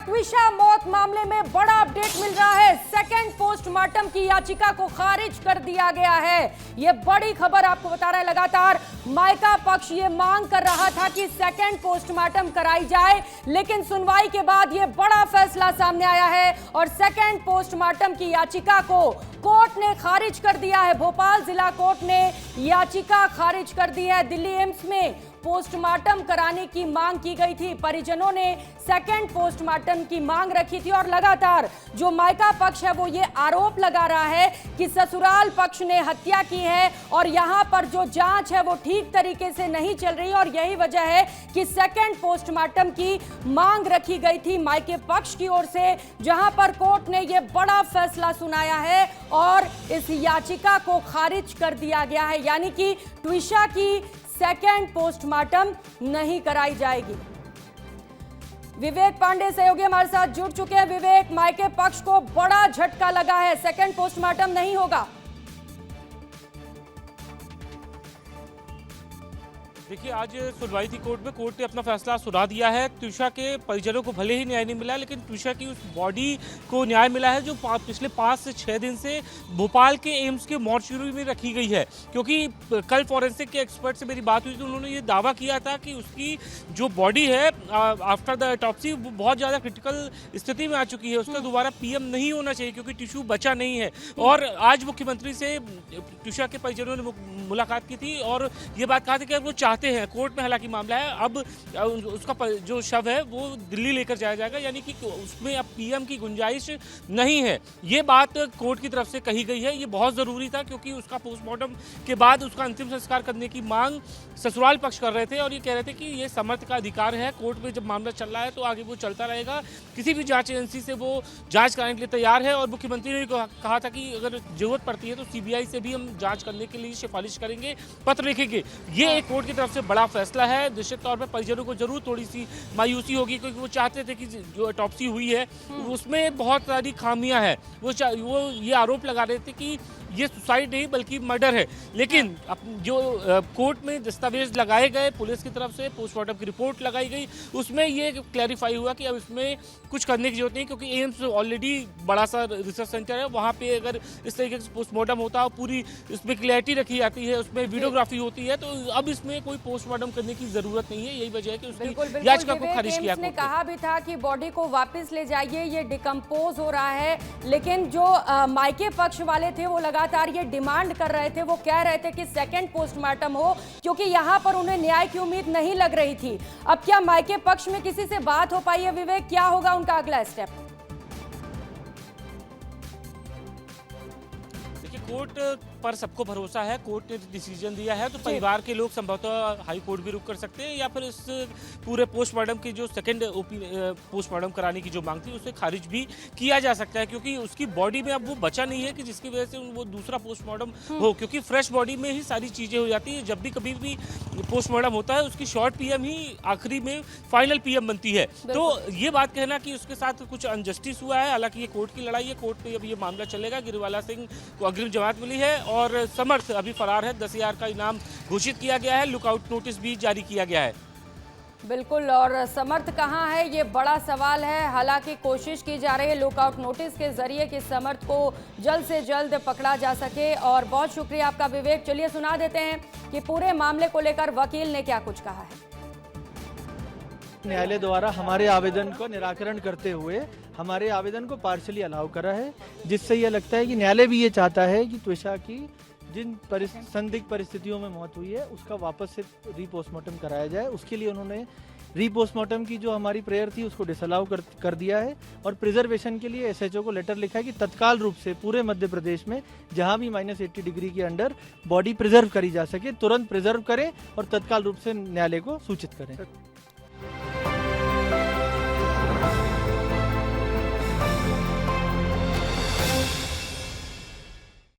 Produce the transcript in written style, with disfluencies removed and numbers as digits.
ट्विशा मौत मामले में बड़ा अपडेट मिल रहा है। सेकंड पोस्टमार्टम की याचिका को खारिज कर दिया गया है। यह बड़ी खबर आपको बता रहा है। लगातार मायका पक्ष ये मांग कर रहा था कि सेकंड पोस्टमार्टम कराई जाए, लेकिन सुनवाई के बाद यह बड़ा फैसला सामने आया है और सेकंड पोस्टमार्टम की याचिका को कोर्ट ने खारिज कर दिया है। भोपाल जिला कोर्ट ने याचिका खारिज कर दी है। दिल्ली एम्स में पोस्टमार्टम कराने की मांग की गई थी। परिजनों ने सेकंड पोस्टमार्टम की मांग रखी थी और लगातार जो मायका पक्ष है वो ये आरोप लगा रहा है कि ससुराल पक्ष ने हत्या की है और यहां पर जो जांच है वो ठीक तरीके से नहीं चल रही और यही वजह है कि सेकंड पोस्टमार्टम की मांग रखी गई थी मायके पक्ष की ओर से, जहां पर कोर्ट ने ये बड़ा फैसला सुनाया है और इस याचिका को खारिज कर दिया गया है। यानी कि ट्विशा की सेकंड पोस्टमार्टम नहीं कराई जाएगी। विवेक पांडे सहयोगी हमारे साथ जुड़ चुके हैं। विवेक, मायके पक्ष को बड़ा झटका लगा है, सेकंड पोस्टमार्टम नहीं होगा। देखिए, आज सुनवाई थी कोर्ट में। कोर्ट ने अपना फैसला सुना दिया है। ट्विशा के परिजनों को भले ही न्याय नहीं मिला, लेकिन ट्विशा की उस बॉडी को न्याय मिला है जो पिछले 5 से 6 दिन से भोपाल के एम्स के मॉर्चरी में रखी गई है। क्योंकि कल फॉरेंसिक के एक्सपर्ट से मेरी बात हुई तो उन्होंने ये दावा किया था कि उसकी जो बॉडी है आफ्टर द ऑटोप्सी वो बहुत ज़्यादा क्रिटिकल स्थिति में आ चुकी है। उसका दोबारा पीएम नहीं होना चाहिए क्योंकि टिश्यू बचा नहीं है। और आज मुख्यमंत्री से ट्विशा के परिजनों ने मुलाकात की थी और ये बात कहा थी कि वो चाहते हैं, कोर्ट में हालांकि मामला है, अब उसका जो शव है वो दिल्ली लेकर जाया जाएगा, यानी कि उसमें अब पीएम की गुंजाइश नहीं है। ये बात कोर्ट की तरफ से कही गई है। ये बहुत ज़रूरी था क्योंकि उसका पोस्टमार्टम के बाद उसका अंतिम संस्कार करने की मांग ससुराल पक्ष कर रहे थे और ये कह रहे थे कि ये समर्थ का अधिकार है। कोर्ट में जब मामला चल रहा है तो आगे वो चलता रहेगा। किसी भी जांच एजेंसी से वो जांच कराने के लिए तैयार है और मुख्यमंत्री ने कहा था कि अगर जरूरत पड़ती है तो सीबीआई से भी हम जांच करने के लिए सिफारिश करेंगे, पत्र लिखेंगे। ये एक कोर्ट की तरफ से बड़ा फैसला है। निश्चित तौर पर परिजनों को जरूर थोड़ी सी मायूसी होगी क्योंकि वो चाहते थे कि जो ऑटोप्सी हुई है उसमें बहुत सारी खामियां हैं। वो ये आरोप लगा रहे थे कि ये सुसाइड नहीं बल्कि मर्डर है, लेकिन जो कोर्ट में दस्तावेज लगाए गए पुलिस की तरफ से, पोस्टमार्टम की रिपोर्ट लगाई गई, उसमें ये क्लैरिफाई हुआ कि अब इसमें कुछ करने की जरूरत नहीं क्योंकि एम्स ऑलरेडी बड़ा सा रिसर्च सेंटर है। वहाँ पे अगर इस तरीके से पोस्टमार्टम होता है, पूरी इसमें क्लैरिटी रखी जाती है, उसमें वीडियोग्राफी होती है, तो अब इसमें कोई पोस्टमार्टम करने की जरूरत नहीं है। यही वजह है कि उसने याचिका को खारिज किया। ने कहा भी था कि बॉडी को वापस ले जाइए, ये डिकम्पोज हो रहा है, लेकिन जो मायके पक्ष वाले थे वो लगातार ये डिमांड कर रहे थे। वो कह रहे थे कि सेकंड पोस्टमार्टम हो क्योंकि यहां पर उन्हें न्याय की उम्मीद नहीं लग रही थी। अब क्या मायके पक्ष में किसी से बात हो पाई है? विवेक, क्या होगा उनका अगला स्टेप? कोर्ट पर सबको भरोसा है। कोर्ट ने डिसीजन दिया है तो परिवार के लोग संभवतः हाई कोर्ट भी रुक कर सकते हैं या फिर इस पूरे पोस्टमार्टम की जो सेकंड पोस्टमार्टम कराने की जो मांग थी उसे खारिज भी किया जा सकता है क्योंकि उसकी बॉडी में अब वो बचा नहीं है कि जिसकी वजह से वो दूसरा पोस्टमार्टम हो, क्योंकि फ्रेश बॉडी में ही सारी चीज़ें हो जाती है। जब भी कभी भी पोस्टमार्टम होता है उसकी शॉर्ट पीएम ही आखिरी में फाइनल पीएम बनती है। तो ये बात कहना कि उसके साथ कुछ अनजस्टिस हुआ है, हालांकि ये कोर्ट की लड़ाई है, कोर्ट में अब ये मामला चलेगा। गिरिवाला सिंह को अग्रिम जमानत मिली है और समर्थ अभी फरार है। 10,000 का इनाम घोषित किया गया है, लुकआउट नोटिस भी जारी किया गया है। बिल्कुल, और समर्थ कहां है ये बड़ा सवाल है। हालांकि कोशिश की जा रही है लुकआउट नोटिस के जरिए कि समर्थ को जल्द से जल्द पकड़ा जा सके। और बहुत शुक्रिया आपका विवेक। चलिए सुना देते हैं कि पूरे मामले को लेकर वकील ने क्या कुछ कहा है। न्यायालय द्वारा हमारे आवेदन को निराकरण करते हुए हमारे आवेदन को पार्शली अलाउ करा है, जिससे यह लगता है कि न्यायालय भी ये चाहता है कि ट्विशा की जिन संदिग्ध परिस्थितियों में मौत हुई है उसका वापस से रीपोस्टमार्टम कराया जाए। उसके लिए उन्होंने रीपोस्टमार्टम की जो हमारी प्रेयर थी उसको डिसअलाउ कर दिया है और प्रिजर्वेशन के लिए एसएचओ को लेटर लिखा है कि तत्काल रूप से पूरे मध्य प्रदेश में जहां भी -80 डिग्री के अंडर बॉडी प्रिजर्व करी जा सके तुरंत प्रिजर्व करें और तत्काल रूप से न्यायालय को सूचित करें।